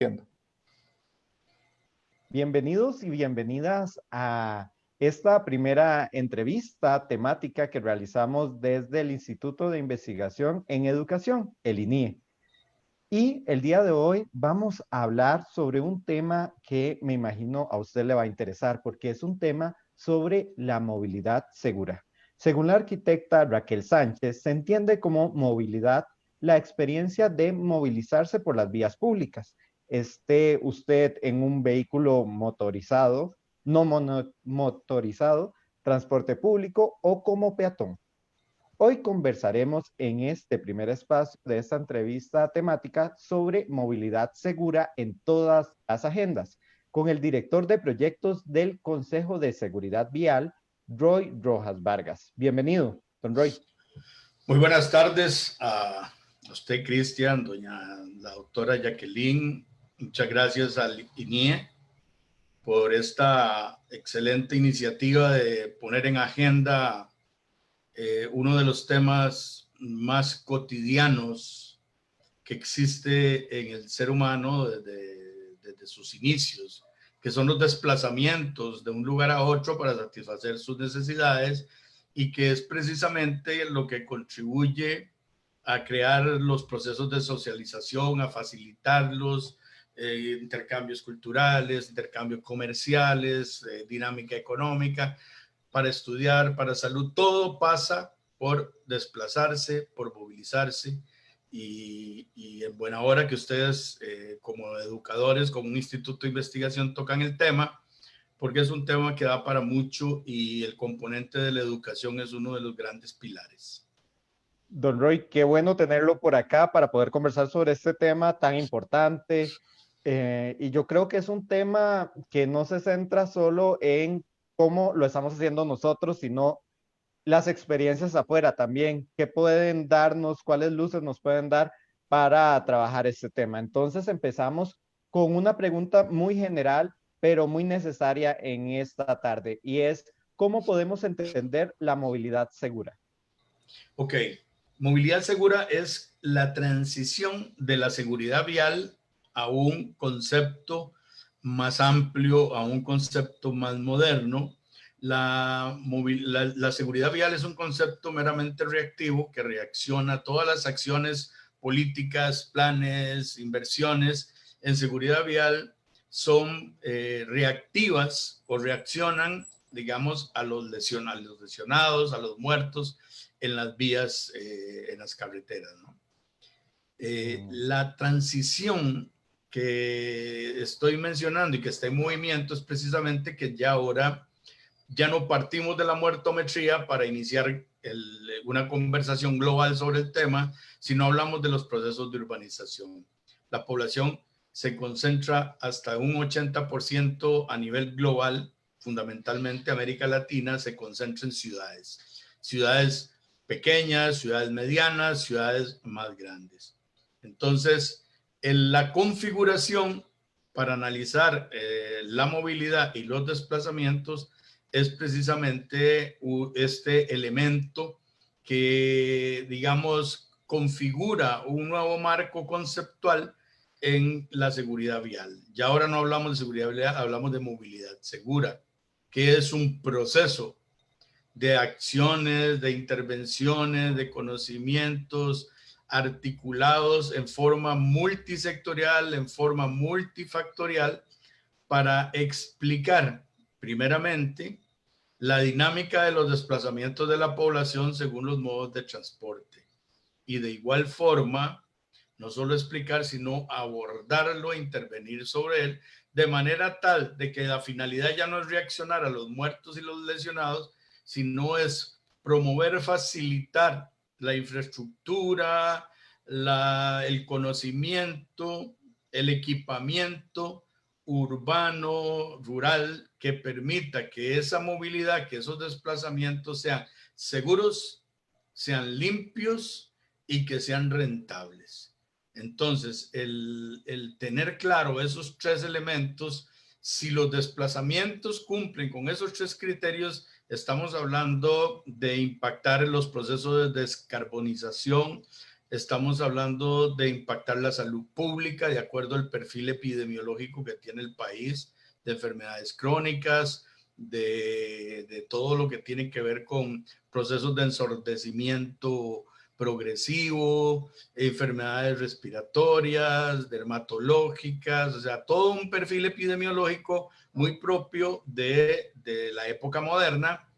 Entiendo. Bienvenidos y bienvenidas a esta primera entrevista temática que realizamos desde el Instituto de Investigación en Educación, el INIE. Y el día de hoy vamos a hablar sobre un tema que me imagino a usted le va a interesar, porque es un tema sobre la movilidad segura. Según la arquitecta Raquel Sánchez, se entiende como movilidad la experiencia de movilizarse por las vías públicas. Esté usted en un vehículo motorizado, no motorizado, transporte público o como peatón. Hoy conversaremos en este primer espacio de esta entrevista temática sobre movilidad segura en todas las agendas, con el director de proyectos del Consejo de Seguridad Vial, Roy Rojas Vargas. Bienvenido, don Roy. Muy buenas tardes a usted, Cristian, la doctora Jacqueline. Muchas gracias al INIE por esta excelente iniciativa de poner en agenda uno de los temas más cotidianos que existe en el ser humano desde sus inicios, que son los desplazamientos de un lugar a otro para satisfacer sus necesidades, y que es precisamente lo que contribuye a crear los procesos de socialización, a facilitarlos, intercambios culturales, intercambios comerciales, dinámica económica, para estudiar, para salud. Todo pasa por desplazarse, por movilizarse, y en buena hora que ustedes como educadores, como un instituto de investigación, tocan el tema, porque es un tema que da para mucho y el componente de la educación es uno de los grandes pilares. Don Roy, qué bueno tenerlo por acá para poder conversar sobre este tema tan importante. Y yo creo que es un tema que no se centra solo en cómo lo estamos haciendo nosotros, sino las experiencias afuera también. ¿Qué pueden darnos? ¿Cuáles luces nos pueden dar para trabajar este tema? Entonces empezamos con una pregunta muy general, pero muy necesaria en esta tarde, y es, ¿cómo podemos entender la movilidad segura? Ok, movilidad segura es la transición de la seguridad vial a un concepto más amplio, a un concepto más moderno. La seguridad vial es un concepto meramente reactivo que reacciona a todas las acciones políticas, planes, inversiones en seguridad vial son reactivas o reaccionan, digamos, a los lesionados, a los muertos en las vías, en las carreteras, ¿no? La transición que estoy mencionando y que está en movimiento es precisamente que ya ahora ya no partimos de la muertometría para iniciar una conversación global sobre el tema, sino hablamos de los procesos de urbanización. La población se concentra hasta un 80% a nivel global, fundamentalmente América Latina, se concentra en ciudades pequeñas, ciudades medianas, ciudades más grandes. Entonces, en la configuración para analizar la movilidad y los desplazamientos es precisamente este elemento que, digamos, configura un nuevo marco conceptual en la seguridad vial. Ya ahora no hablamos de seguridad vial, hablamos de movilidad segura, que es un proceso de acciones, de intervenciones, de conocimientos articulados en forma multisectorial, en forma multifactorial, para explicar primeramente la dinámica de los desplazamientos de la población según los modos de transporte. Y de igual forma, no solo explicar, sino abordarlo e intervenir sobre él de manera tal de que la finalidad ya no es reaccionar a los muertos y los lesionados, sino es promover, facilitar la infraestructura, el conocimiento, el equipamiento urbano, rural, que permita que esa movilidad, que esos desplazamientos sean seguros, sean limpios y que sean rentables. Entonces, el tener claro esos tres elementos, si los desplazamientos cumplen con esos tres criterios, estamos hablando de impactar en los procesos de descarbonización, estamos hablando de impactar la salud pública de acuerdo al perfil epidemiológico que tiene el país, de enfermedades crónicas, de todo lo que tiene que ver con procesos de ensordecimiento progresivo, enfermedades respiratorias, dermatológicas, o sea, todo un perfil epidemiológico muy propio de la época moderna,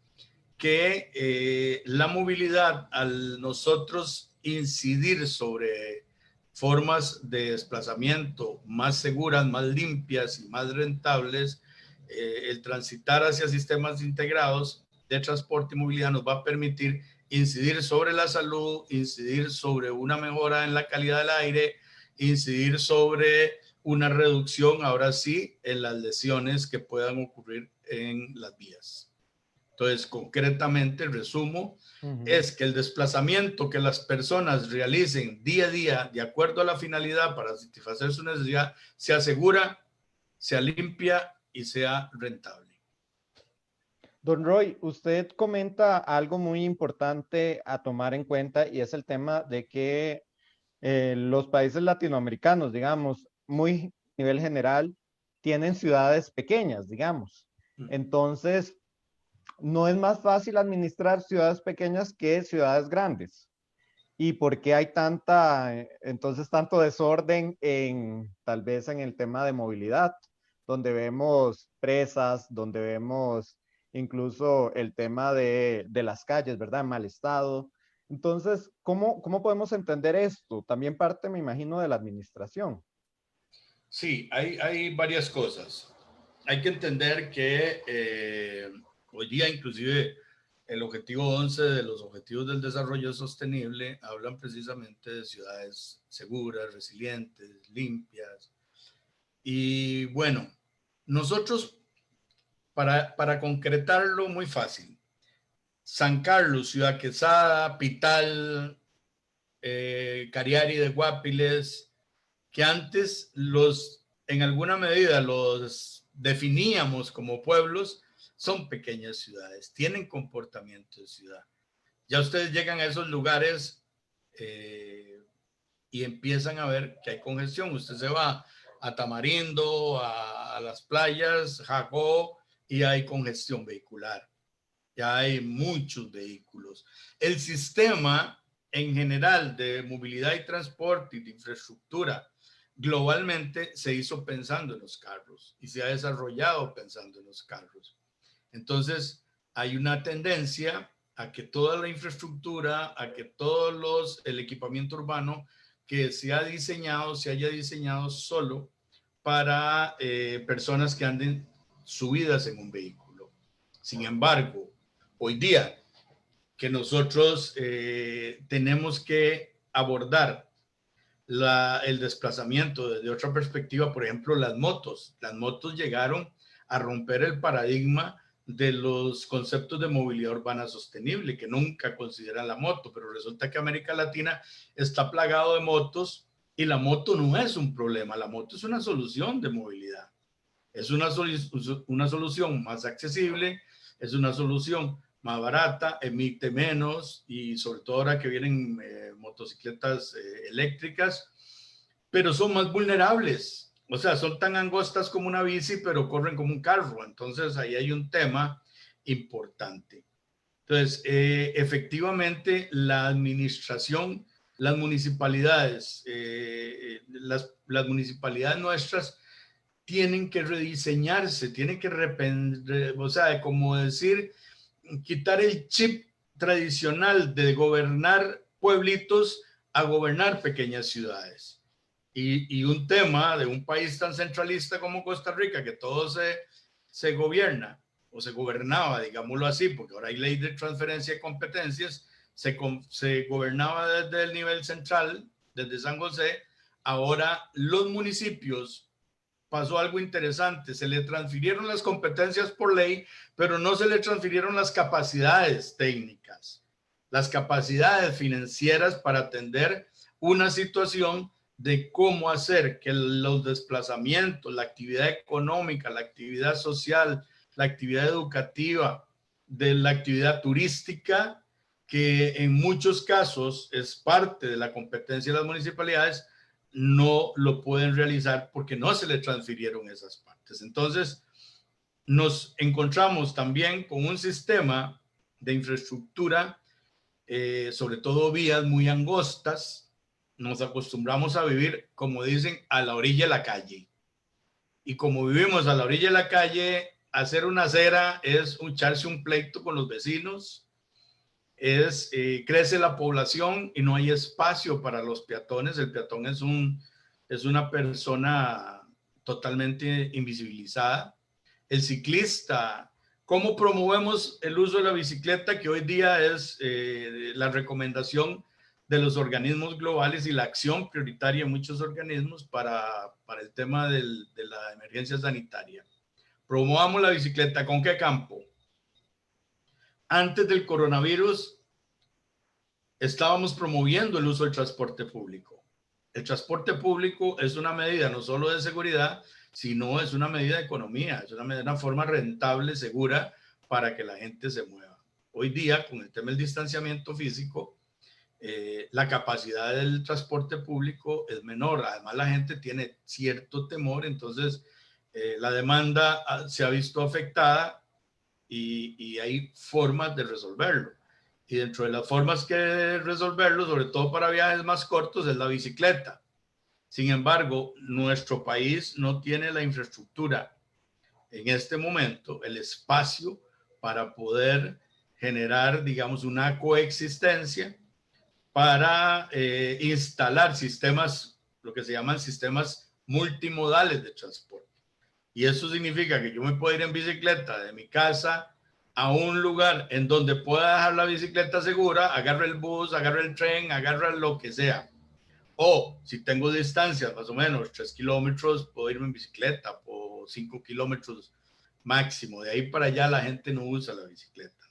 que la movilidad, al nosotros incidir sobre formas de desplazamiento más seguras, más limpias y más rentables, el transitar hacia sistemas integrados de transporte y movilidad nos va a permitir incidir sobre la salud, incidir sobre una mejora en la calidad del aire, incidir sobre una reducción, ahora sí, en las lesiones que puedan ocurrir en las vías. Entonces, concretamente, el resumo es que el desplazamiento que las personas realicen día a día de acuerdo a la finalidad para satisfacer su necesidad se asegura, sea limpia y sea rentable. Don Roy, usted comenta algo muy importante a tomar en cuenta y es el tema de que los países latinoamericanos, digamos, muy a nivel general, tienen ciudades pequeñas, digamos. Entonces, no es más fácil administrar ciudades pequeñas que ciudades grandes. ¿Y por qué hay entonces tanto desorden tal vez en el tema de movilidad, donde vemos presas, donde vemos incluso el tema de las calles, ¿verdad? En mal estado. Entonces, ¿cómo podemos entender esto? También parte, me imagino, de la administración. Sí, hay varias cosas. Hay que entender que hoy día inclusive el objetivo 11 de los objetivos del desarrollo sostenible hablan precisamente de ciudades seguras, resilientes, limpias. Y bueno, nosotros para concretarlo muy fácil. San Carlos, Ciudad Quesada, Pital, Cariari de Guapiles, que antes en alguna medida los definíamos como pueblos, son pequeñas ciudades, tienen comportamiento de ciudad. Ya ustedes llegan a esos lugares y empiezan a ver que hay congestión. Usted se va a Tamarindo, a las playas, Jacó, y hay congestión vehicular. Ya hay muchos vehículos. El sistema en general de movilidad y transporte y de infraestructura globalmente se hizo pensando en los carros y se ha desarrollado pensando en los carros. Entonces, hay una tendencia a que toda la infraestructura, a que el equipamiento urbano que se haya diseñado solo para personas que anden subidas en un vehículo. Sin embargo, hoy día que nosotros tenemos que abordar el desplazamiento desde otra perspectiva, por ejemplo, las motos. Las motos llegaron a romper el paradigma de los conceptos de movilidad urbana sostenible, que nunca consideran la moto, pero resulta que América Latina está plagado de motos y la moto no es un problema, la moto es una solución de movilidad. Es una solución más accesible, es una solución más barata, emite menos y sobre todo ahora que vienen motocicletas eléctricas, pero son más vulnerables. O sea, son tan angostas como una bici, pero corren como un carro. Entonces ahí hay un tema importante. Entonces, efectivamente, la administración, las municipalidades, las municipalidades nuestras tienen que rediseñarse, tienen que o sea, como decir, quitar el chip tradicional de gobernar pueblitos a gobernar pequeñas ciudades. Y un tema de un país tan centralista como Costa Rica, que todo se gobierna o se gobernaba, digámoslo así, porque ahora hay ley de transferencia de competencias, se gobernaba desde el nivel central, desde San José. Ahora los municipios pasó algo interesante, se le transfirieron las competencias por ley, pero no se le transfirieron las capacidades técnicas, las capacidades financieras para atender una situación de cómo hacer que los desplazamientos, la actividad económica, la actividad social, la actividad educativa, de la actividad turística, que en muchos casos es parte de la competencia de las municipalidades, no lo pueden realizar porque no se le transfirieron esas partes. Entonces, nos encontramos también con un sistema de infraestructura, sobre todo vías muy angostas. Nos acostumbramos a vivir, como dicen, a la orilla de la calle. Y como vivimos a la orilla de la calle, hacer una acera es echarse un pleito con los vecinos, crece la población y no hay espacio para los peatones. El peatón es una persona totalmente invisibilizada. El ciclista, ¿cómo promovemos el uso de la bicicleta? Que hoy día es la recomendación de los organismos globales y la acción prioritaria de muchos organismos para el tema de la emergencia sanitaria. Promovamos la bicicleta. ¿Con qué campo? Antes del coronavirus estábamos promoviendo el uso del transporte público. El transporte público es una medida no solo de seguridad, sino es una medida de economía, es una forma rentable, segura, para que la gente se mueva. Hoy día, con el tema del distanciamiento físico, la capacidad del transporte público es menor. Además, la gente tiene cierto temor, entonces la demanda se ha visto afectada y hay formas de resolverlo. Y dentro de las formas que resolverlo, sobre todo para viajes más cortos, es la bicicleta. Sin embargo, nuestro país no tiene la infraestructura en este momento, el espacio para poder generar, digamos, una coexistencia para instalar sistemas, lo que se llaman sistemas multimodales de transporte. Y eso significa que yo me puedo ir en bicicleta de mi casa a un lugar en donde pueda dejar la bicicleta segura, agarro el bus, agarro el tren, agarro lo que sea. O si tengo distancias, más o menos 3 kilómetros, puedo irme en bicicleta, o 5 kilómetros máximo. De ahí para allá la gente no usa la bicicleta.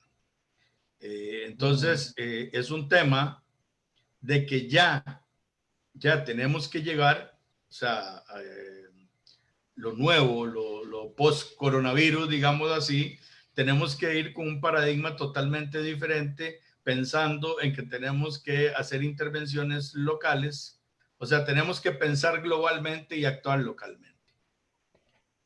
Entonces, es un tema de que ya tenemos que llegar, o sea, lo nuevo, lo post-coronavirus, digamos así, tenemos que ir con un paradigma totalmente diferente, pensando en que tenemos que hacer intervenciones locales, o sea, tenemos que pensar globalmente y actuar localmente.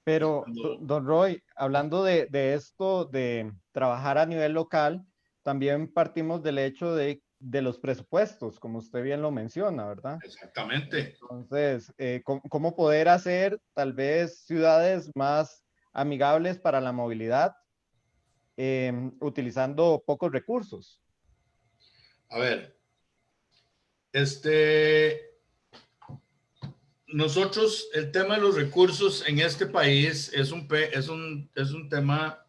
Pero, don Roy, hablando de esto, de trabajar a nivel local, también partimos del hecho de los presupuestos, como usted bien lo menciona, ¿verdad? Exactamente. Entonces, ¿cómo poder hacer tal vez ciudades más amigables para la movilidad utilizando pocos recursos? A ver, nosotros, el tema de los recursos en este país es un tema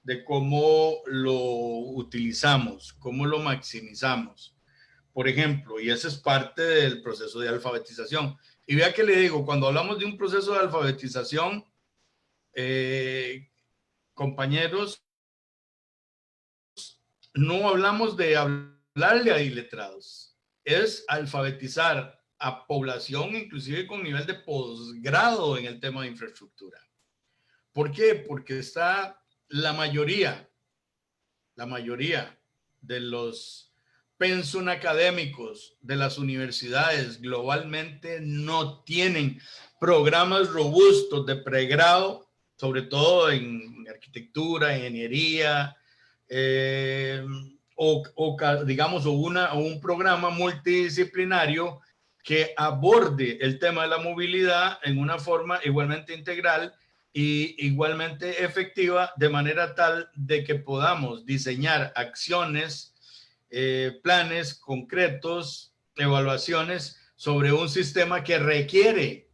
de cómo lo utilizamos, cómo lo maximizamos. Por ejemplo, y ese es parte del proceso de alfabetización. Y vea que le digo, cuando hablamos de un proceso de alfabetización, compañeros, no hablamos de hablarle a iletrados, es alfabetizar a población inclusive con nivel de posgrado en el tema de infraestructura. ¿Por qué? Porque está la mayoría de los pensum académicos de las universidades globalmente no tienen programas robustos de pregrado, sobre todo en arquitectura, ingeniería, digamos, o un programa multidisciplinario que aborde el tema de la movilidad en una forma igualmente integral y igualmente efectiva, de manera tal de que podamos diseñar acciones, planes concretos, evaluaciones sobre un sistema que requiere,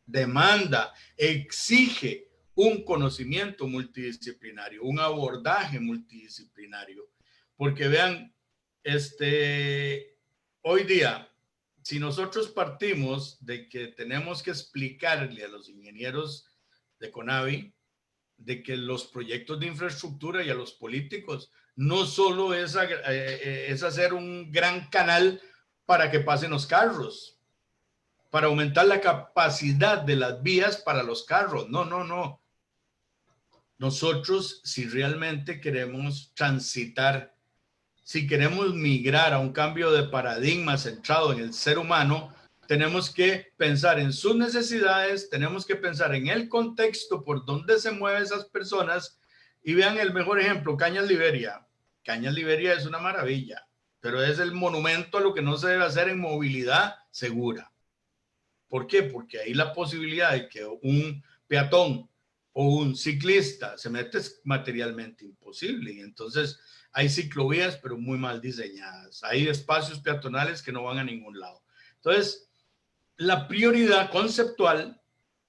demanda, exige un conocimiento multidisciplinario, un abordaje multidisciplinario. Porque vean, hoy día, si nosotros partimos de que tenemos que explicarle a los ingenieros de CONAVI de que los proyectos de infraestructura y a los políticos no solo es hacer un gran canal para que pasen los carros, para aumentar la capacidad de las vías para los carros. No, no, no. Nosotros, si realmente queremos transitar si queremos migrar a un cambio de paradigma centrado en el ser humano, tenemos que pensar en sus necesidades, tenemos que pensar en el contexto por donde se mueven esas personas. Y vean el mejor ejemplo, Cañas Liberia. Cañas Liberia es una maravilla, pero es el monumento a lo que no se debe hacer en movilidad segura. ¿Por qué? Porque ahí la posibilidad de que un peatón o un ciclista se mete es materialmente imposible. Y entonces hay ciclovías, pero muy mal diseñadas. Hay espacios peatonales que no van a ningún lado. Entonces, la prioridad conceptual,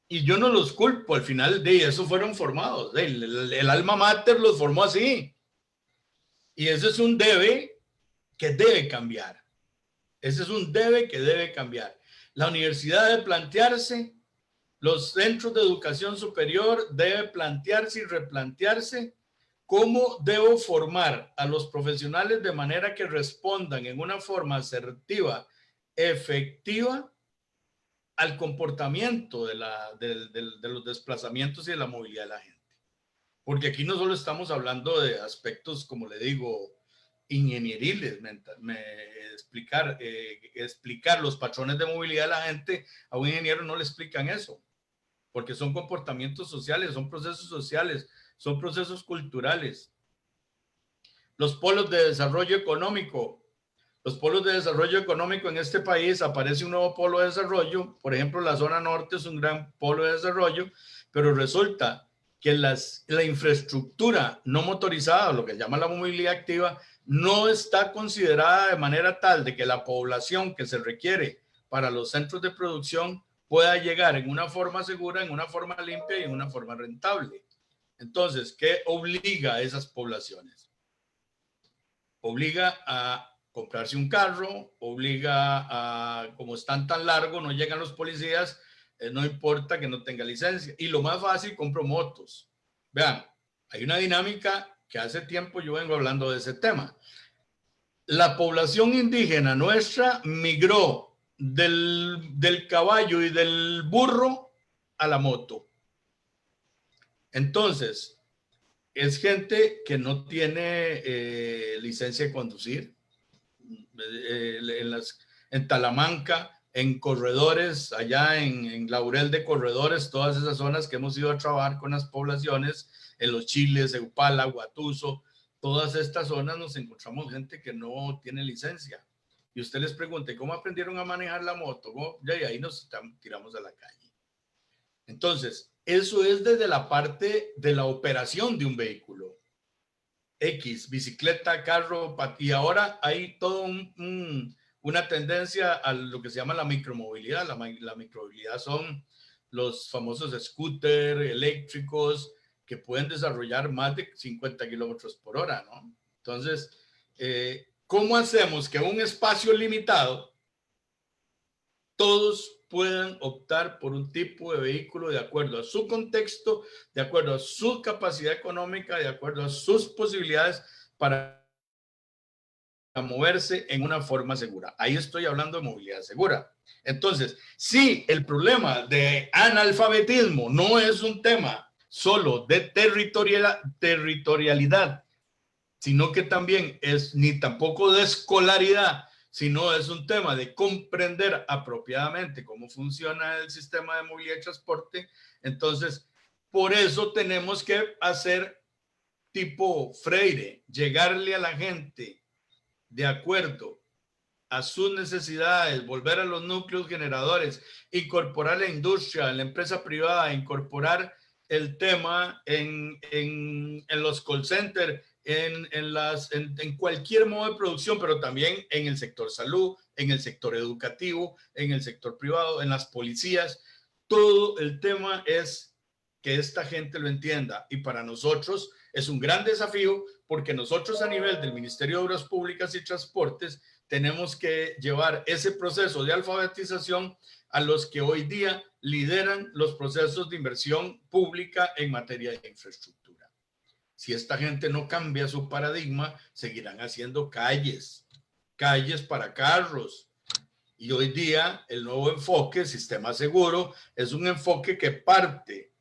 y yo no los culpo, al final de eso fueron formados. El alma mater los formó así. Y eso es un debe que debe cambiar. Ese es un debe que debe cambiar. La universidad debe plantearse, los centros de educación superior debe plantearse y replantearse cómo debo formar a los profesionales de manera que respondan en una forma asertiva, efectiva, al comportamiento de los desplazamientos y de la movilidad de la gente. Porque aquí no solo estamos hablando de aspectos, como le digo, ingenieriles, explicar los patrones de movilidad de la gente, a un ingeniero no le explican eso, porque son comportamientos sociales, son procesos sociales, son procesos culturales. Los polos de desarrollo económico. Los polos de desarrollo económico en este país, aparece un nuevo polo de desarrollo. Por ejemplo, la zona norte es un gran polo de desarrollo, pero resulta que la infraestructura no motorizada, lo que se llama la movilidad activa, no está considerada de manera tal de que la población que se requiere para los centros de producción pueda llegar en una forma segura, en una forma limpia y en una forma rentable. Entonces, ¿qué obliga a esas poblaciones? Obliga a comprarse un carro, obliga a, como están tan largos, no llegan los policías, no importa que no tenga licencia. Y lo más fácil, compro motos. Vean, hay una dinámica que hace tiempo yo vengo hablando de ese tema. La población indígena nuestra migró del caballo y del burro a la moto. Entonces, es gente que no tiene licencia de conducir. En Talamanca, en Corredores, allá en Laurel de Corredores, todas esas zonas que hemos ido a trabajar con las poblaciones, en Los Chiles, Eupala, Guatuso, todas estas zonas nos encontramos gente que no tiene licencia. Y usted les pregunta, ¿cómo aprendieron a manejar la moto? Y ahí nos tiramos a la calle. Entonces, eso es desde la parte de la operación de un vehículo. X, bicicleta, carro, y ahora hay toda una tendencia a lo que se llama la micromovilidad. La micromovilidad son los famosos scooters eléctricos que pueden desarrollar más de 50 kilómetros por hora, ¿no? Entonces, ¿cómo hacemos que un espacio limitado todos puedan optar por un tipo de vehículo de acuerdo a su contexto, de acuerdo a su capacidad económica, de acuerdo a sus posibilidades para moverse en una forma segura? Ahí estoy hablando de movilidad segura. Entonces, si el problema de analfabetismo no es un tema solo de territorialidad, sino que también es ni tampoco de escolaridad, sino es un tema de comprender apropiadamente cómo funciona el sistema de movilidad y transporte. Entonces, por eso tenemos que hacer tipo Freire, llegarle a la gente de acuerdo a sus necesidades, volver a los núcleos generadores, incorporar la industria, la empresa privada, incorporar el tema en los call centers, en cualquier modo de producción, pero también en el sector salud, en el sector educativo, en el sector privado, en las policías. Todo el tema es que esta gente lo entienda, y para nosotros es un gran desafío porque nosotros a nivel del Ministerio de Obras Públicas y Transportes tenemos que llevar ese proceso de alfabetización a los que hoy día lideran los procesos de inversión pública en materia de infraestructura. Si esta gente no cambia su paradigma, seguirán haciendo calles para carros. Y hoy día el nuevo enfoque, sistema seguro, es un enfoque que parte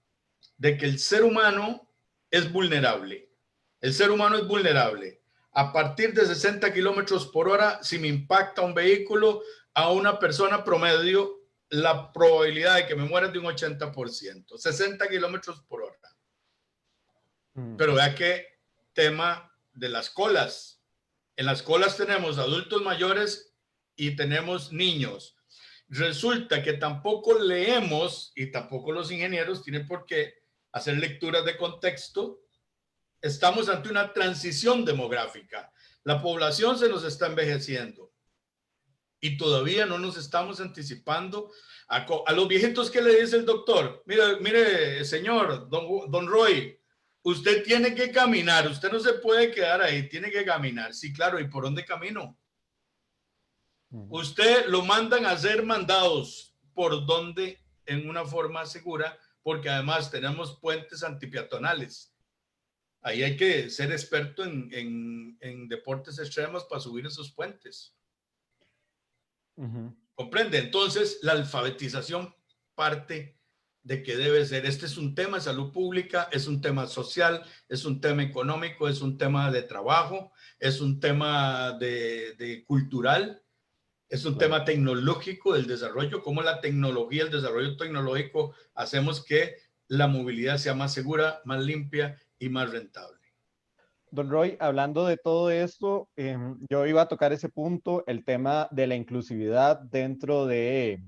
de que el ser humano es vulnerable. El ser humano es vulnerable A partir de 60 kilómetros por hora, si me impacta un vehículo a una persona promedio, la probabilidad de que me muera es de un 80%. 60 kilómetros por hora. Pero vea que tema de las colas. En las colas tenemos adultos mayores y tenemos niños. Resulta que tampoco leemos, y tampoco los ingenieros tienen por qué hacer lecturas de contexto. Estamos ante una transición demográfica. La población se nos está envejeciendo y todavía no nos estamos anticipando a los viejitos que le dice el doctor. Mire, señor, don Roy, usted tiene que caminar, usted no se puede quedar ahí, tiene que caminar. Sí, claro, ¿y por dónde camino? Usted lo mandan a hacer mandados, ¿por dónde? En una forma segura, porque además tenemos puentes antipeatonales. Ahí hay que ser experto en deportes extremos para subir esos puentes. ¿Comprende? Entonces, la alfabetización parte de que debe ser. Este es un tema de salud pública, es un tema social, es un tema económico, es un tema de trabajo, es un tema de cultural, es un tema tecnológico del desarrollo, cómo la tecnología, el desarrollo tecnológico, hacemos que la movilidad sea más segura, más limpia y más rentable. Don Roy, hablando de todo esto, yo iba a tocar ese punto, el tema de la inclusividad dentro de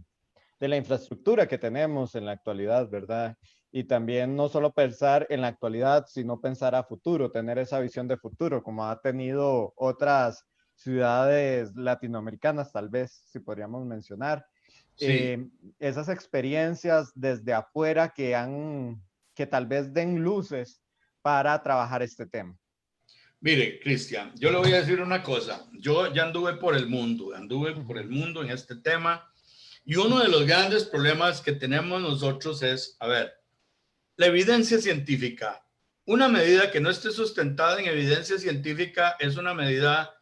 la infraestructura que tenemos en la actualidad, ¿verdad? Y también no solo pensar en la actualidad, sino pensar a futuro, tener esa visión de futuro, como ha tenido otras ciudades latinoamericanas, tal vez, si podríamos mencionar. Sí. Esas experiencias desde afuera que tal vez den luces para trabajar este tema. Mire, Cristian, yo le voy a decir una cosa. Yo ya anduve por el mundo en este tema. Y uno de los grandes problemas que tenemos nosotros es, a ver, la evidencia científica. Una medida que no esté sustentada en evidencia científica es una medida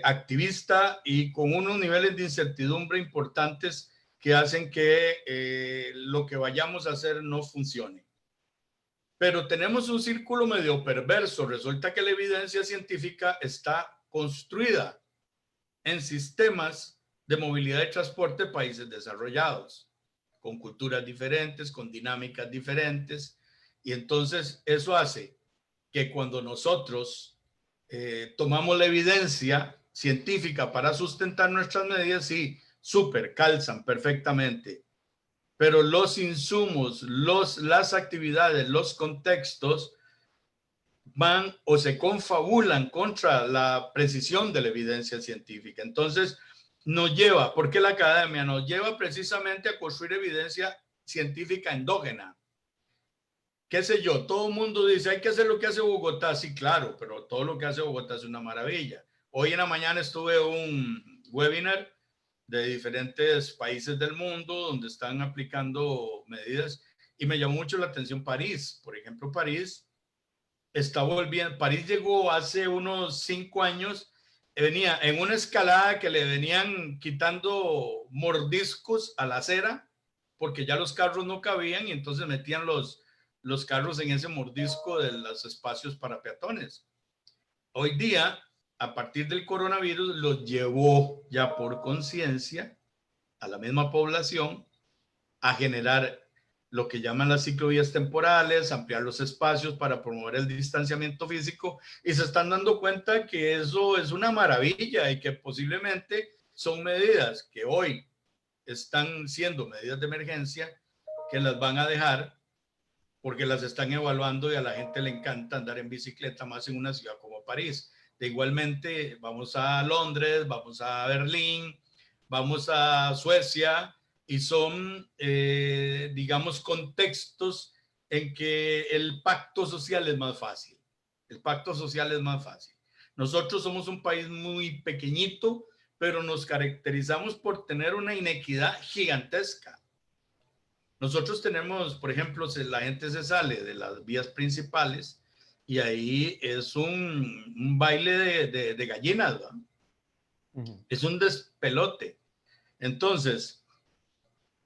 activista y con unos niveles de incertidumbre importantes que hacen que lo que vayamos a hacer no funcione. Pero tenemos un círculo medio perverso. Resulta que la evidencia científica está construida en sistemas de movilidad y transporte de países desarrollados, con culturas diferentes, con dinámicas diferentes. Y entonces eso hace que cuando nosotros tomamos la evidencia científica para sustentar nuestras medidas, sí, súper, calzan perfectamente. Pero los insumos, las actividades, los contextos van o se confabulan contra la precisión de la evidencia científica. Entonces, nos lleva, porque la academia nos lleva precisamente a construir evidencia científica endógena. ¿Qué sé yo? Todo el mundo dice, hay que hacer lo que hace Bogotá. Sí, claro, pero todo lo que hace Bogotá es una maravilla. Hoy en la mañana estuve en un webinar de diferentes países del mundo donde están aplicando medidas y me llamó mucho la atención París. Por ejemplo, París está volviendo. París llegó hace unos 5 años, venía en una escalada que le venían quitando mordiscos a la acera porque ya los carros no cabían y entonces metían los carros en ese mordisco de los espacios para peatones. Hoy día, a partir del coronavirus, los llevó ya por conciencia a la misma población a generar lo que llaman las ciclovías temporales, ampliar los espacios para promover el distanciamiento físico y se están dando cuenta que eso es una maravilla y que posiblemente son medidas que hoy están siendo medidas de emergencia que las van a dejar porque las están evaluando y a la gente le encanta andar en bicicleta más en una ciudad como París. De igualmente, vamos a Londres, vamos a Berlín, vamos a Suecia y son, digamos, contextos en que el pacto social es más fácil. El pacto social es más fácil. Nosotros somos un país muy pequeñito, pero nos caracterizamos por tener una inequidad gigantesca. Nosotros tenemos, por ejemplo, la gente se sale de las vías principales y ahí es un baile de gallinas, ¿verdad? Es un despelote. Entonces,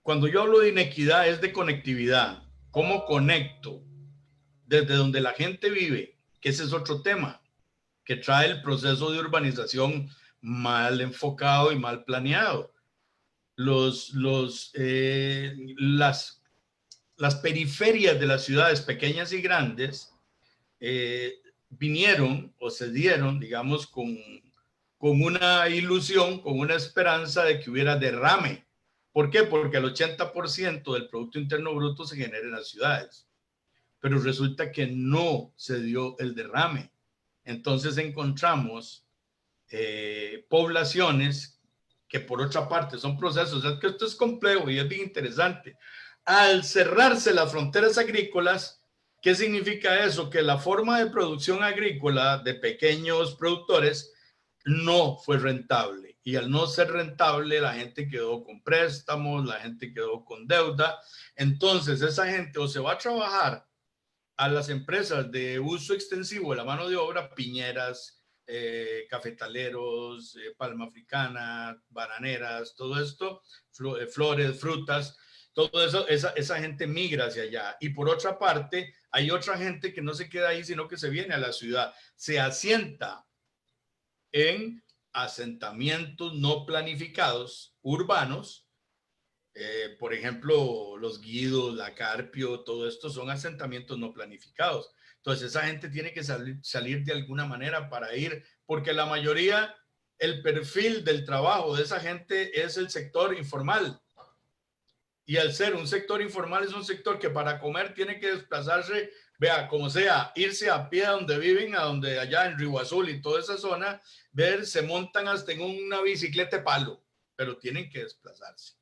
cuando yo hablo de inequidad es de conectividad. ¿Cómo conecto desde donde la gente vive? Que ese es otro tema. que trae el proceso de urbanización mal enfocado y mal planeado. Las periferias de las ciudades pequeñas y grandes vinieron o se dieron, digamos, con una ilusión, con una esperanza de que hubiera derrame. ¿Por qué? Porque el 80% del Producto Interno Bruto se genera en las ciudades. Pero resulta que no se dio el derrame. Entonces encontramos poblaciones que por otra parte son procesos, es que esto es complejo y es bien interesante. Al cerrarse las fronteras agrícolas, ¿qué significa eso? Que la forma de producción agrícola de pequeños productores no fue rentable. Y al no ser rentable, la gente quedó con préstamos, la gente quedó con deuda. Entonces, esa gente o se va a trabajar a las empresas de uso extensivo de la mano de obra, piñeras, cafetaleros, palma africana, bananeras, todo esto, flores, frutas, todo eso, esa gente migra hacia allá. Y por otra parte, hay otra gente que no se queda ahí, sino que se viene a la ciudad, se asienta en asentamientos no planificados urbanos. Por ejemplo, los Guidos, la Carpio, todo esto son asentamientos no planificados. Entonces esa gente tiene que salir de alguna manera para ir, porque la mayoría, el perfil del trabajo de esa gente es el sector informal. Y al ser un sector informal es un sector que para comer tiene que desplazarse, vea, como sea, irse a pie a donde viven, a donde allá en Río Azul y toda esa zona, se montan hasta en una bicicleta de palo, pero tienen que desplazarse.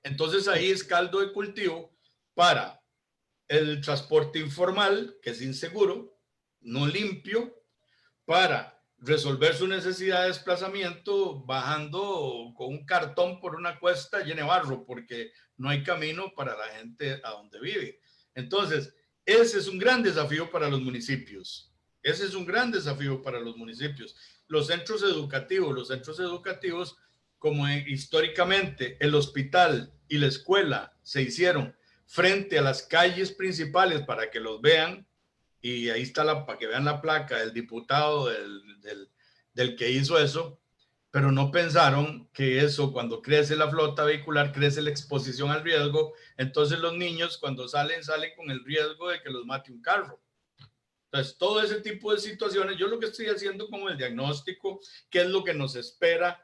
Entonces ahí es caldo de cultivo para el transporte informal, que es inseguro, no limpio, para resolver su necesidad de desplazamiento bajando con un cartón por una cuesta llena de barro, porque no hay camino para la gente a donde vive. Entonces, ese es un gran desafío para los municipios. Ese es un gran desafío para los municipios. Los centros educativos, como históricamente el hospital y la escuela se hicieron frente a las calles principales para que los vean, y ahí está para que vean la placa del diputado del que hizo eso, pero no pensaron que eso, cuando crece la flota vehicular, crece la exposición al riesgo, entonces los niños cuando salen con el riesgo de que los mate un carro. Entonces, todo ese tipo de situaciones, yo lo que estoy haciendo como el diagnóstico, qué es lo que nos espera,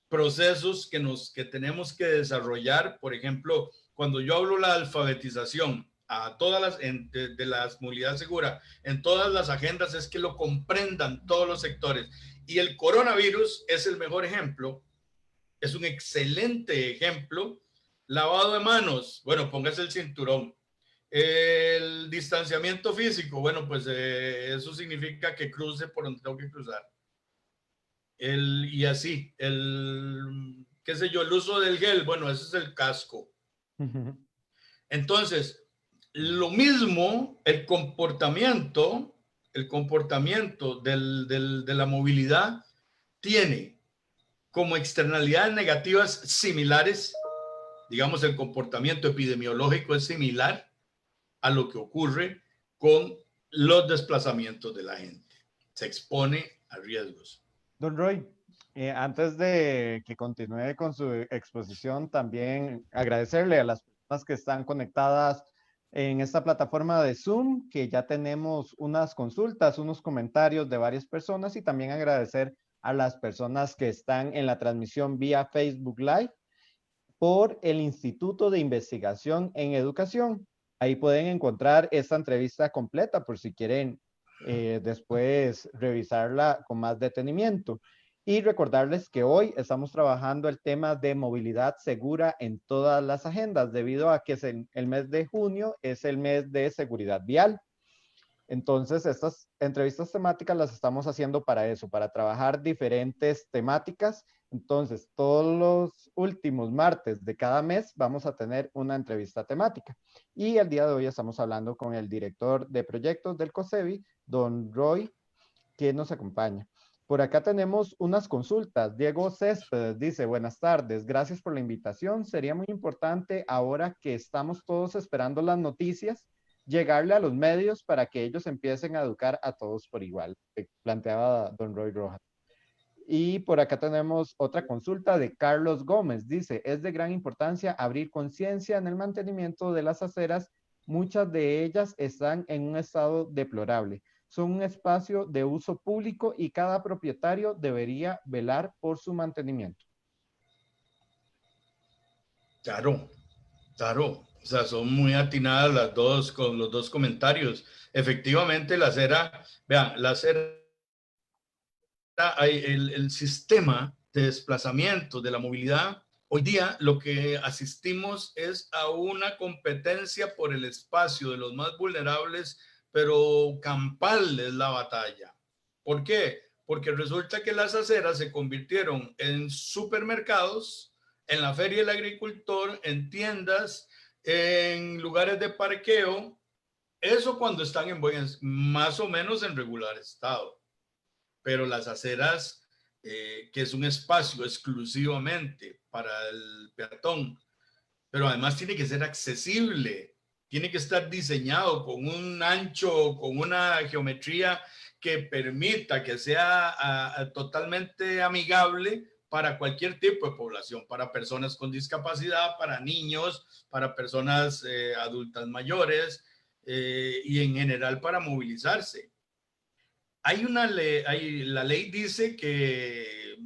procesos que tenemos que desarrollar. Por ejemplo, cuando yo hablo de la alfabetización a todas las de la movilidad segura en todas las agendas, es que lo comprendan todos los sectores, y el coronavirus es el mejor ejemplo, es un excelente ejemplo. Lavado de manos, bueno, póngase el cinturón. El distanciamiento físico, bueno, pues eso significa que cruce por donde tengo que cruzar. Y así, qué sé yo, el uso del gel, bueno, ese es el casco. Entonces, lo mismo, el comportamiento de la movilidad tiene como externalidades negativas similares. Digamos, el comportamiento epidemiológico es similar a lo que ocurre con los desplazamientos de la gente. Se expone a riesgos. Don Roy, antes de que continúe con su exposición, también agradecerle a las personas que están conectadas en esta plataforma de Zoom, que ya tenemos unas consultas, unos comentarios de varias personas, y también agradecer a las personas que están en la transmisión vía Facebook Live por el Instituto de Investigación en Educación. Ahí pueden encontrar esta entrevista completa por si quieren después revisarla con más detenimiento. Y recordarles que hoy estamos trabajando el tema de movilidad segura en todas las agendas, debido a que el mes de junio es el mes de seguridad vial. Entonces, estas entrevistas temáticas las estamos haciendo para eso, para trabajar diferentes temáticas. Entonces, todos los últimos martes de cada mes vamos a tener una entrevista temática. Y el día de hoy estamos hablando con el director de proyectos del COSEBI, don Roy, que nos acompaña. Por acá tenemos unas consultas. Diego Céspedes dice, buenas tardes, gracias por la invitación. Sería muy importante ahora que estamos todos esperando las noticias llegarle a los medios para que ellos empiecen a educar a todos por igual, planteaba don Roy Rojas. Y por acá tenemos otra consulta de Carlos Gómez. Dice, es de gran importancia abrir conciencia en el mantenimiento de las aceras. Muchas de ellas están en un estado deplorable. Son un espacio de uso público y cada propietario debería velar por su mantenimiento. Claro, claro. O sea, son muy atinadas las dos, con los dos comentarios. Efectivamente, la acera, vean, la acera, el sistema de desplazamiento, de la movilidad, hoy día lo que asistimos es a una competencia por el espacio de los más vulnerables, pero campal es la batalla. ¿Por qué? Porque resulta que las aceras se convirtieron en supermercados, en la feria del agricultor, en tiendas, en lugares de parqueo, eso cuando están en buen, más o menos en regular estado. Pero las aceras, que es un espacio exclusivamente para el peatón, pero además tiene que ser accesible, tiene que estar diseñado con un ancho, con una geometría que permita que sea totalmente amigable para cualquier tipo de población, para personas con discapacidad, para niños, para personas adultas mayores y en general para movilizarse. Hay una ley, la ley dice que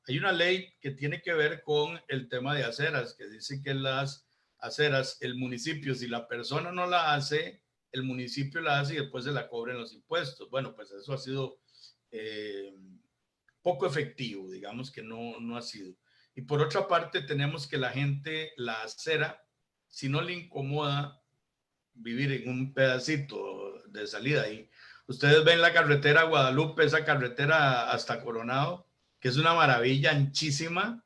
hay una ley que tiene que ver con el tema de aceras, que dice que las aceras, el municipio, si la persona no la hace, el municipio la hace y después se la cobren los impuestos. Bueno, pues eso ha sido poco efectivo, digamos que no ha sido. Y por otra parte, tenemos que la gente, la acera, si no le incomoda vivir en un pedacito de salida ahí. Ustedes ven la carretera Guadalupe, esa carretera hasta Coronado, que es una maravilla, anchísima.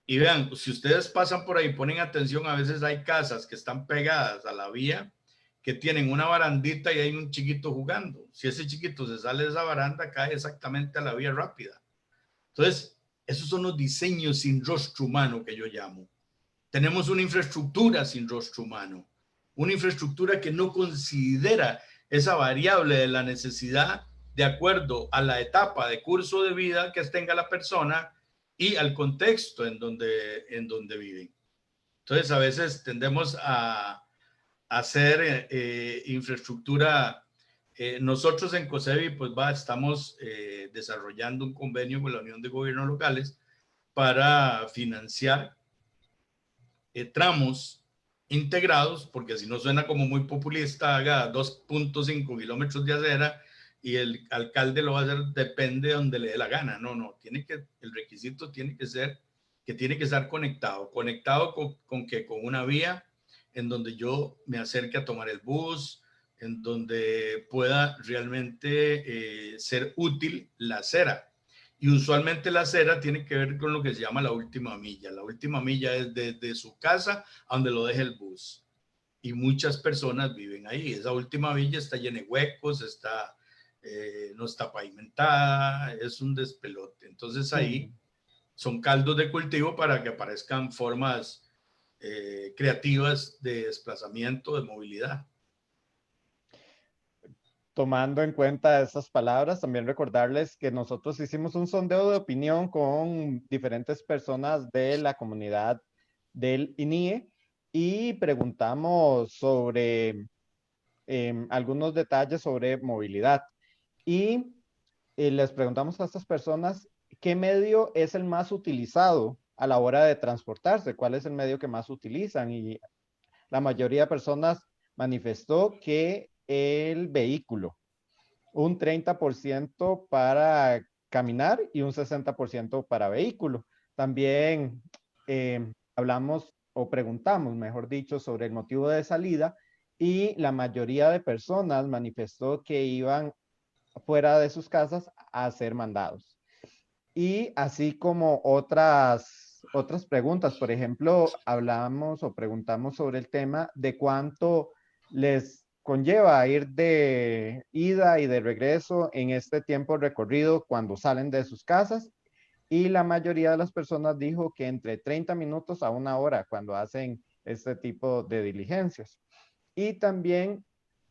Y vean, si ustedes pasan por ahí, ponen atención, a veces hay casas que están pegadas a la vía, que tienen una barandita y hay un chiquito jugando. Si ese chiquito se sale de esa baranda, cae exactamente a la vía rápida. Entonces, esos son los diseños sin rostro humano que yo llamo. Tenemos una infraestructura sin rostro humano, una infraestructura que no considera esa variable de la necesidad de acuerdo a la etapa de curso de vida que tenga la persona y al contexto en donde viven. Entonces, a veces tendemos a hacer infraestructura. Nosotros en COSEBI, pues estamos desarrollando un convenio con la Unión de Gobiernos Locales para financiar tramos integrados, porque si no suena como muy populista, haga 2.5 kilómetros de acera y el alcalde lo va a hacer, depende de donde le dé la gana. No, el requisito tiene que ser que tiene que estar conectado con una vía en donde yo me acerque a tomar el bus, en donde pueda realmente ser útil la acera. Y usualmente la acera tiene que ver con lo que se llama la última milla. La última milla es desde su casa a donde lo deja el bus. Y muchas personas viven ahí. Esa última milla está llena de huecos, no está pavimentada, es un despelote. Entonces ahí son caldos de cultivo para que aparezcan formas creativas de desplazamiento, de movilidad. Tomando en cuenta esas palabras, también recordarles que nosotros hicimos un sondeo de opinión con diferentes personas de la comunidad del INIE y preguntamos sobre algunos detalles sobre movilidad. Y les preguntamos a estas personas qué medio es el más utilizado a la hora de transportarse, cuál es el medio que más utilizan. Y la mayoría de personas manifestó que el vehículo, un 30% para caminar y un 60% para vehículo. También hablamos o preguntamos, mejor dicho, sobre el motivo de salida y la mayoría de personas manifestó que iban fuera de sus casas a ser mandados. Y así como otras preguntas, por ejemplo, hablamos o preguntamos sobre el tema de cuánto les conlleva ir de ida y de regreso en este tiempo recorrido cuando salen de sus casas. Y la mayoría de las personas dijo que entre 30 minutos a una hora cuando hacen este tipo de diligencias. y también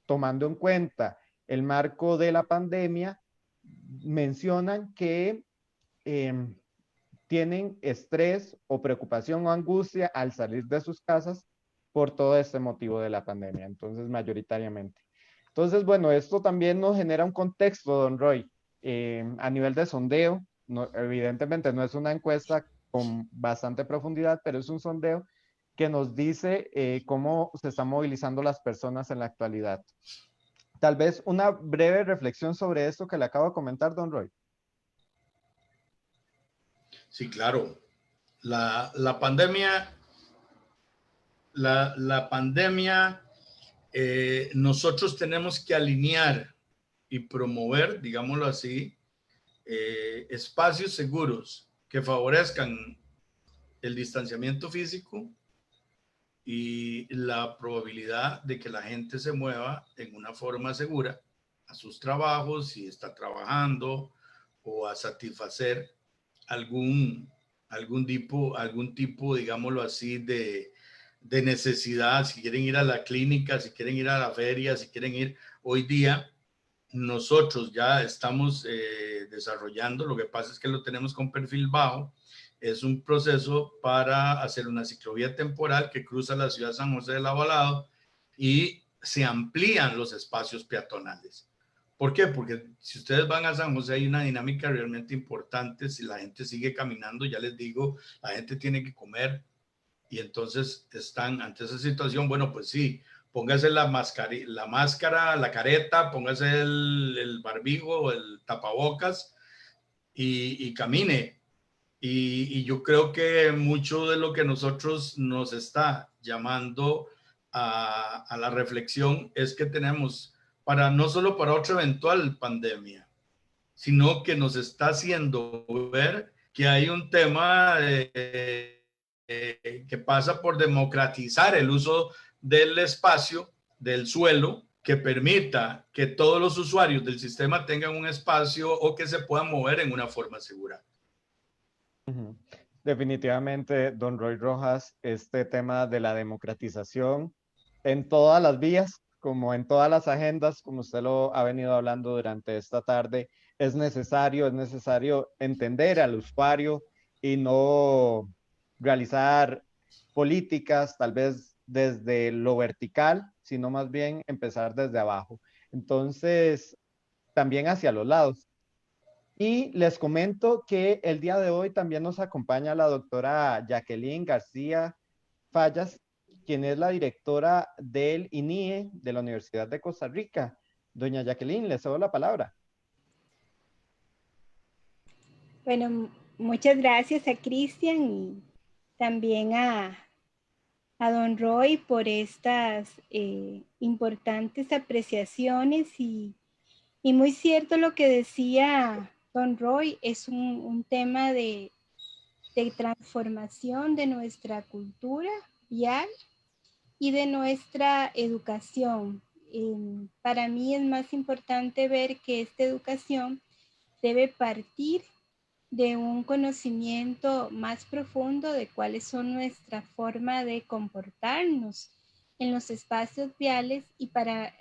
tomando en cuenta el marco de la pandemia, mencionan que tienen estrés o preocupación o angustia al salir de sus casas por todo este motivo de la pandemia, entonces mayoritariamente. Entonces, bueno, esto también nos genera un contexto, don Roy, a nivel de sondeo. No, evidentemente no es una encuesta con bastante profundidad, pero es un sondeo que nos dice cómo se están movilizando las personas en la actualidad. Tal vez una breve reflexión sobre esto que le acabo de comentar, don Roy. Sí, claro. La pandemia, la pandemia, nosotros tenemos que alinear y promover, digámoslo así, espacios seguros que favorezcan el distanciamiento físico y la probabilidad de que la gente se mueva en una forma segura a sus trabajos, si está trabajando, o a satisfacer algún, algún tipo, digámoslo así, de necesidad, si quieren ir a la clínica, si quieren ir a la feria, si quieren ir. Hoy día nosotros ya estamos desarrollando, lo que pasa es que lo tenemos con perfil bajo, es un proceso para hacer una ciclovía temporal que cruza la ciudad de San José del Avalado y se amplían los espacios peatonales. ¿Por qué? Porque si ustedes van a San José hay una dinámica realmente importante. Si la gente sigue caminando, ya les digo, la gente tiene que comer y entonces están ante esa situación. Bueno, pues sí, póngase la máscara, la careta, póngase el barbijo, el tapabocas y camine. Y yo creo que mucho de lo que nosotros nos está llamando a la reflexión es que tenemos para no solo para otra eventual pandemia, sino que nos está haciendo ver que hay un tema que pasa por democratizar el uso del espacio, del suelo, que permita que todos los usuarios del sistema tengan un espacio o que se puedan mover en una forma segura. Definitivamente, don Roy Rojas, este tema de la democratización en todas las vías, como en todas las agendas, como usted lo ha venido hablando durante esta tarde, es necesario entender al usuario y no realizar políticas tal vez desde lo vertical, sino más bien empezar desde abajo. Entonces, también hacia los lados. Y les comento que el día de hoy también nos acompaña la doctora Jacqueline García Fallas, quien es la directora del INIE de la Universidad de Costa Rica. Doña Jacqueline, le cedo la palabra. Bueno, muchas gracias a Cristian y también a don Roy por estas importantes apreciaciones y muy cierto lo que decía don Roy, es un tema de transformación de nuestra cultura vial y de nuestra educación. Para mí es más importante ver que esta educación debe partir de un conocimiento más profundo de cuáles son nuestra forma de comportarnos en los espacios viales, y para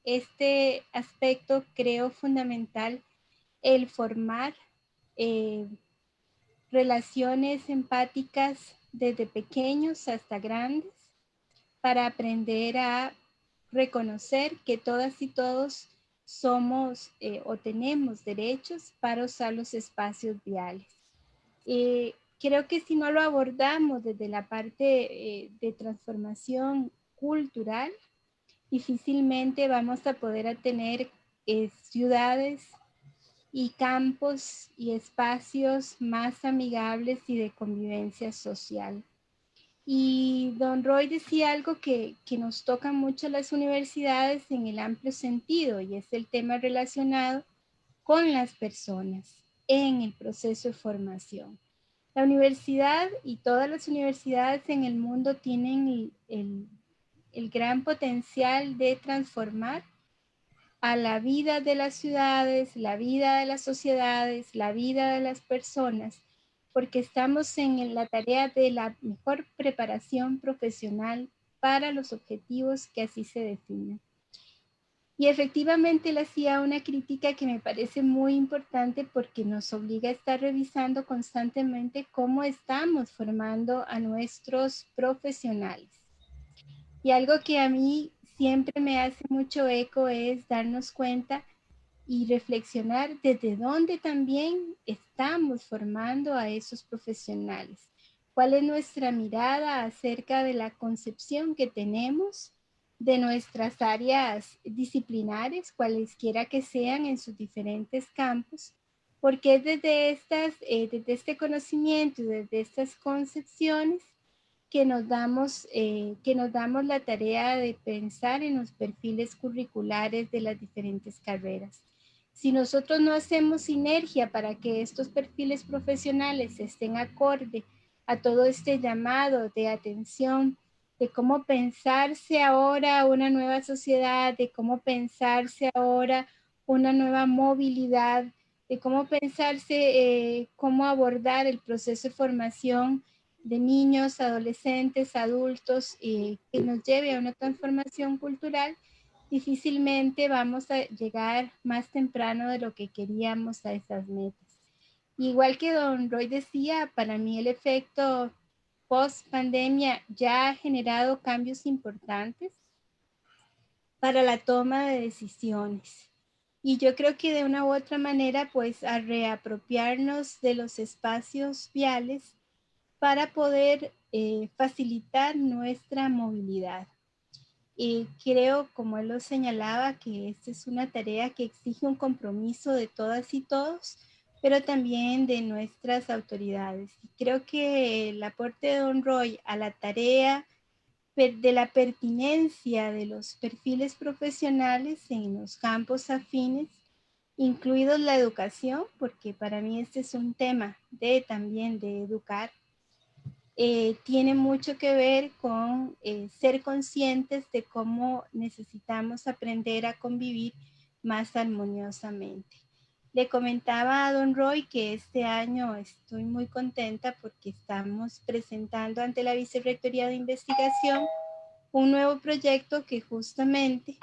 este aspecto creo fundamental el formar eh, relaciones empáticas desde pequeños hasta grandes para aprender a reconocer que todas y todos somos o tenemos derechos para usar los espacios viales. Creo que si no lo abordamos desde la parte de transformación cultural, difícilmente vamos a poder tener ciudades y campos y espacios más amigables y de convivencia social. Y don Roy decía algo que nos toca mucho a las universidades en el amplio sentido, y es el tema relacionado con las personas en el proceso de formación. La universidad y todas las universidades en el mundo tienen el gran potencial de transformar a la vida de las ciudades, la vida de las sociedades, la vida de las personas, porque estamos en la tarea de la mejor preparación profesional para los objetivos que así se definen. Y efectivamente él hacía una crítica que me parece muy importante porque nos obliga a estar revisando constantemente cómo estamos formando a nuestros profesionales. Y algo que a mí siempre me hace mucho eco es darnos cuenta y reflexionar desde dónde también estamos formando a esos profesionales. ¿Cuál es nuestra mirada acerca de la concepción que tenemos de nuestras áreas disciplinares, cualesquiera que sean en sus diferentes campos? Porque es desde este conocimiento, desde estas concepciones, que nos damos la tarea de pensar en los perfiles curriculares de las diferentes carreras. Si nosotros no hacemos sinergia para que estos perfiles profesionales estén acorde a todo este llamado de atención, de cómo pensarse ahora una nueva sociedad, de cómo pensarse ahora una nueva movilidad, de cómo pensarse, cómo abordar el proceso de formación de niños, adolescentes, adultos, que nos lleve a una transformación cultural, difícilmente vamos a llegar más temprano de lo que queríamos a esas metas. Igual que don Roy decía, para mí el efecto post pandemia ya ha generado cambios importantes para la toma de decisiones. Y yo creo que de una u otra manera, pues a reapropiarnos de los espacios viales para poder facilitar nuestra movilidad. Creo, como él lo señalaba, que esta es una tarea que exige un compromiso de todas y todos, pero también de nuestras autoridades. Y creo que el aporte de don Roy a la tarea de la pertinencia de los perfiles profesionales en los campos afines, incluidos la educación, porque para mí este es un tema también de educar, tiene mucho que ver con ser conscientes de cómo necesitamos aprender a convivir más armoniosamente. Le comentaba a don Roy que este año estoy muy contenta porque estamos presentando ante la Vicerrectoría de Investigación un nuevo proyecto que justamente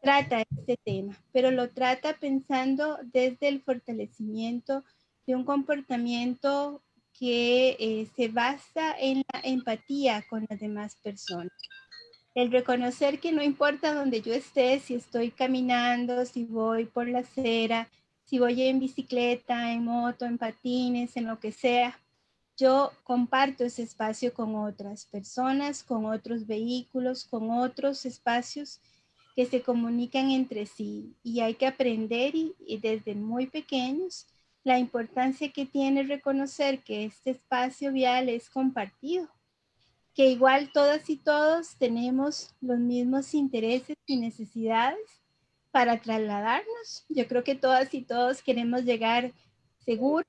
trata este tema, pero lo trata pensando desde el fortalecimiento de un comportamiento que se basa en la empatía con las demás personas. El reconocer que no importa donde yo esté, si estoy caminando, si voy por la acera, si voy en bicicleta, en moto, en patines, en lo que sea, yo comparto ese espacio con otras personas, con otros vehículos, con otros espacios que se comunican entre sí. Y hay que aprender y desde muy pequeños la importancia que tiene reconocer que este espacio vial es compartido, que igual todas y todos tenemos los mismos intereses y necesidades para trasladarnos. Yo creo que todas y todos queremos llegar seguros,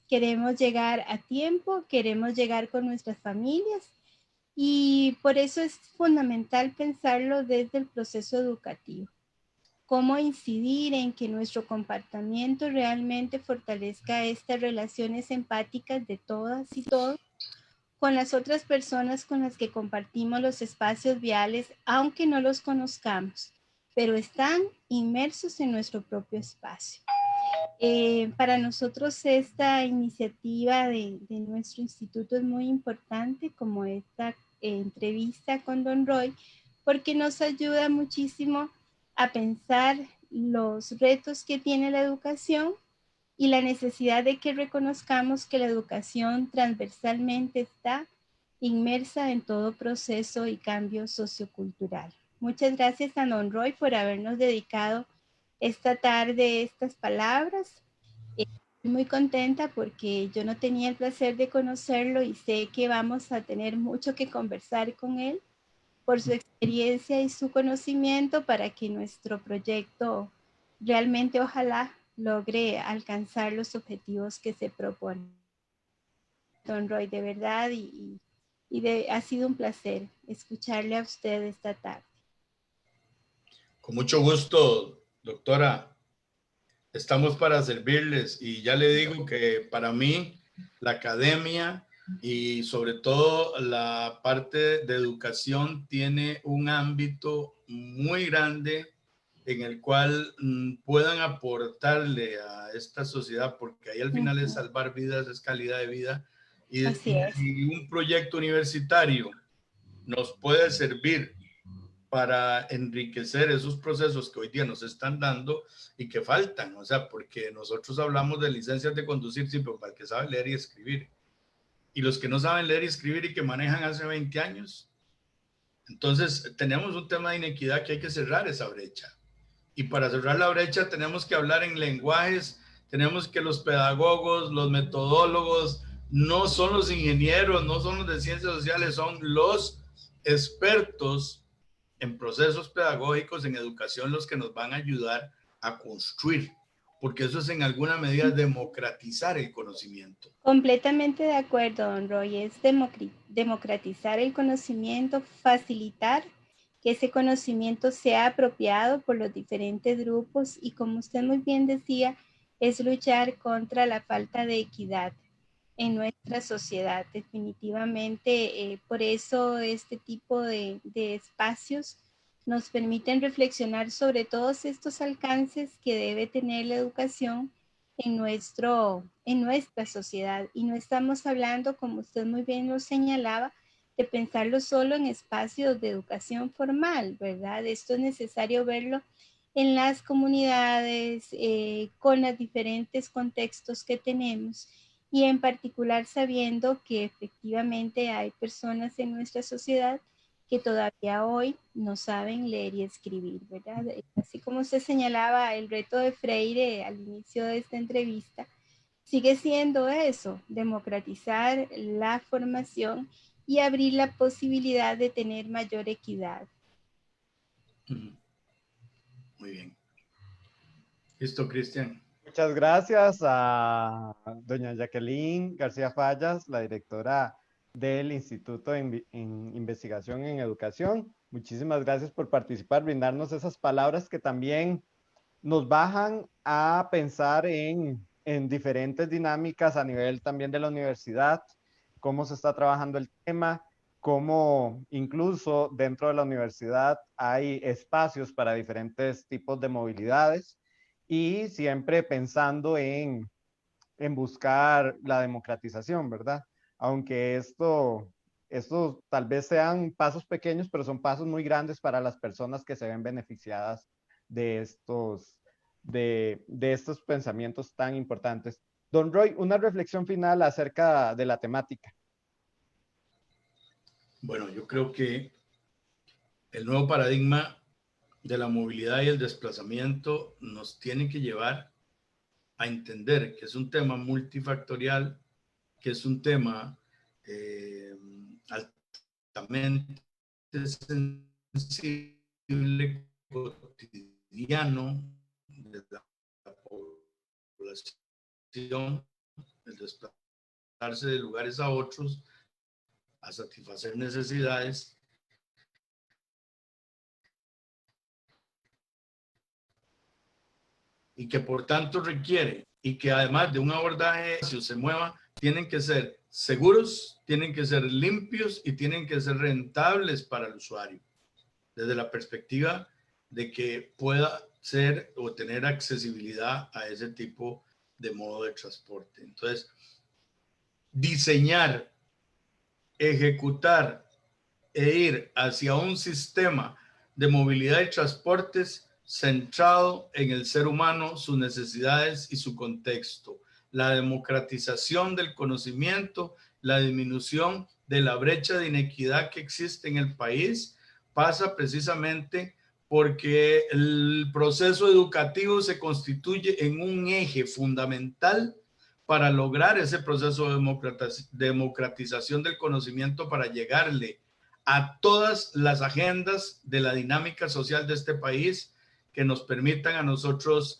queremos llegar a tiempo, queremos llegar con nuestras familias y por eso es fundamental pensarlo desde el proceso educativo. Cómo incidir en que nuestro comportamiento realmente fortalezca estas relaciones empáticas de todas y todos con las otras personas con las que compartimos los espacios viales, aunque no los conozcamos, pero están inmersos en nuestro propio espacio. Para nosotros esta iniciativa de nuestro instituto es muy importante, como esta entrevista con don Roy, porque nos ayuda muchísimo a pensar los retos que tiene la educación y la necesidad de que reconozcamos que la educación transversalmente está inmersa en todo proceso y cambio sociocultural. Muchas gracias a don Roy por habernos dedicado esta tarde estas palabras. Estoy muy contenta porque yo no tenía el placer de conocerlo y sé que vamos a tener mucho que conversar con él por su experiencia y su conocimiento para que nuestro proyecto realmente ojalá logre alcanzar los objetivos que se proponen. Don Roy, de verdad, ha sido un placer escucharle a usted esta tarde. Con mucho gusto, doctora. Estamos para servirles y ya le digo que para mí la academia y sobre todo la parte de educación tiene un ámbito muy grande en el cual puedan aportarle a esta sociedad, porque ahí al final es salvar vidas, es calidad de vida, y Así es. si un proyecto universitario nos puede servir para enriquecer esos procesos que hoy día nos están dando y que faltan, o sea, porque nosotros hablamos de licencias de conducir, sí, pero para el que sabe leer y escribir, y los que no saben leer y escribir y que manejan hace 20 años. Entonces, tenemos un tema de inequidad que hay que cerrar esa brecha. Y para cerrar la brecha tenemos que hablar en lenguajes, tenemos que los pedagogos, los metodólogos, no son los ingenieros, no son los de ciencias sociales, son los expertos en procesos pedagógicos, en educación, los que nos van a ayudar a construir, porque eso es en alguna medida democratizar el conocimiento. Completamente de acuerdo, don Roy. Es democratizar el conocimiento, facilitar que ese conocimiento sea apropiado por los diferentes grupos y, como usted muy bien decía, es luchar contra la falta de equidad en nuestra sociedad. Definitivamente, por eso este tipo de espacios nos permiten reflexionar sobre todos estos alcances que debe tener la educación en nuestra sociedad. Y no estamos hablando, como usted muy bien lo señalaba, de pensarlo solo en espacios de educación formal, ¿verdad? Esto es necesario verlo en las comunidades, con los diferentes contextos que tenemos y en particular sabiendo que efectivamente hay personas en nuestra sociedad que todavía hoy no saben leer y escribir, ¿verdad? Así como usted señalaba, el reto de Freire al inicio de esta entrevista sigue siendo eso, democratizar la formación y abrir la posibilidad de tener mayor equidad. Muy bien. Listo, Cristian. Muchas gracias a doña Jacqueline García Fallas, la directora del Instituto de Investigación en Educación. Muchísimas gracias por participar, brindarnos esas palabras que también nos bajan a pensar en diferentes dinámicas a nivel también de la universidad, cómo se está trabajando el tema, cómo incluso dentro de la universidad hay espacios para diferentes tipos de movilidades y siempre pensando en buscar la democratización, ¿verdad? Aunque esto tal vez sean pasos pequeños, pero son pasos muy grandes para las personas que se ven beneficiadas de estos pensamientos tan importantes. Don Roy, una reflexión final acerca de la temática. Bueno, yo creo que el nuevo paradigma de la movilidad y el desplazamiento nos tiene que llevar a entender que es un tema multifactorial, que es un tema altamente sensible, cotidiano de la población, el desplazarse de lugares a otros, a satisfacer necesidades. Y que por tanto requiere, y que además de un abordaje se mueva, tienen que ser seguros, tienen que ser limpios y tienen que ser rentables para el usuario, desde la perspectiva de que pueda ser o tener accesibilidad a ese tipo de modo de transporte. Entonces, diseñar, ejecutar e ir hacia un sistema de movilidad y transportes centrado en el ser humano, sus necesidades y su contexto. La democratización del conocimiento, la disminución de la brecha de inequidad que existe en el país pasa precisamente porque el proceso educativo se constituye en un eje fundamental para lograr ese proceso de democratización del conocimiento, para llegarle a todas las agendas de la dinámica social de este país que nos permitan a nosotros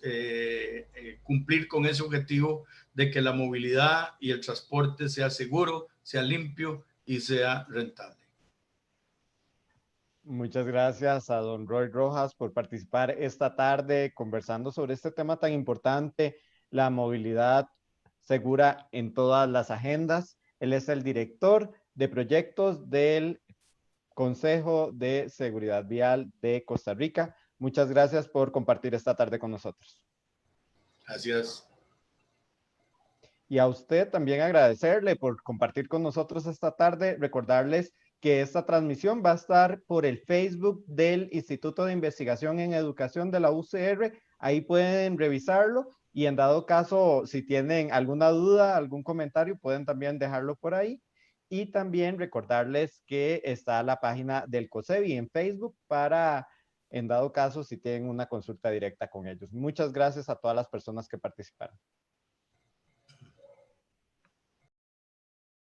cumplir con ese objetivo de que la movilidad y el transporte sea seguro, sea limpio y sea rentable. Muchas gracias a don Roy Rojas por participar esta tarde conversando sobre este tema tan importante, la movilidad segura en todas las agendas. Él es el director de proyectos del Consejo de Seguridad Vial de Costa Rica. Muchas gracias por compartir esta tarde con nosotros. Gracias. Y a usted también agradecerle por compartir con nosotros esta tarde. Recordarles que esta transmisión va a estar por el Facebook del Instituto de Investigación en Educación de la UCR. Ahí pueden revisarlo y en dado caso, si tienen alguna duda, algún comentario, pueden también dejarlo por ahí. Y también recordarles que está la página del COSEBI en Facebook para, en dado caso, si tienen una consulta directa con ellos. Muchas gracias a todas las personas que participaron.